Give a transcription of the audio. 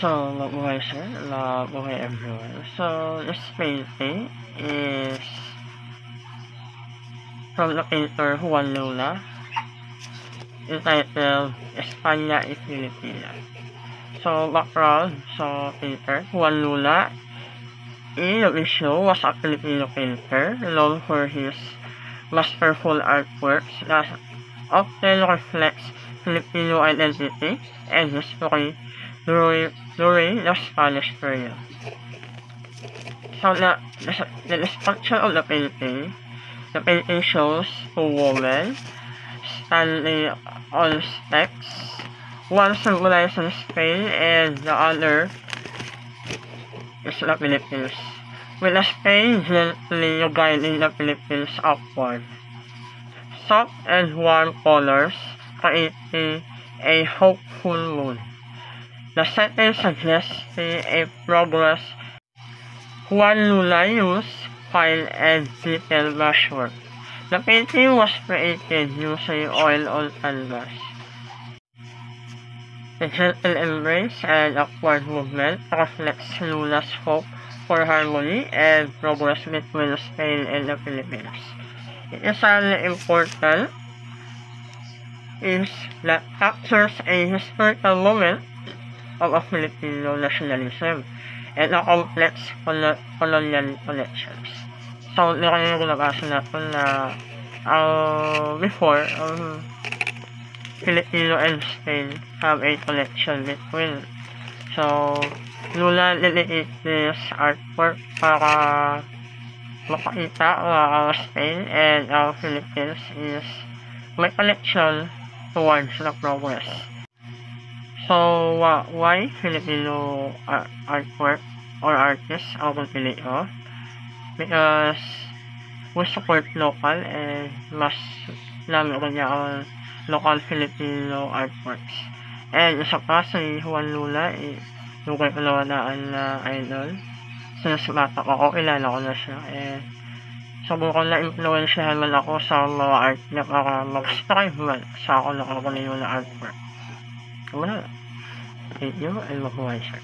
So, mabuhay sir, mabuhay everyone. So, this painting is from the painter Juan Luna, entitled España y Filipinas. So, background sa painter Juan Luna in Vicio was a Filipino painter known for his masterful artworks that often reflects Filipino identity and history during the Spanish period. So the structure of the painting shows two women standing on steps. One symbolizes Spain and the other is the Philippines, with the Spain gently guiding the Philippines upward. Soft and warm colors creating a hopeful mood. The setting suggesting a progress. Juan Luna used fine and detailed brushwork. The painting was created using oil on canvas. The gentle embrace and upward movement reflects Luna's hope for harmony and progress between Spain and the Philippines. It is an important is that captures a historical moment of a Filipino nationalism and a complex colonial connections. So, nakayin ko nabasa natin na before, Filipino and Spain have a connection between. So, Luna niliit this artwork para makita na Spain and Philippines is may connection towards the progress. So, why Filipino artwork or artists ang Filipino? Because we support local and mas namin ko niya ang local Filipino artworks. And isa pa si Juan Luna, lugay ko naman na idol. Since bata ko, kilala ko na siya. And subukan na influensyahan man ako sa mga art niya para mag-strive man sa ako na artwork. Wala. Thank you and mabuhay sir.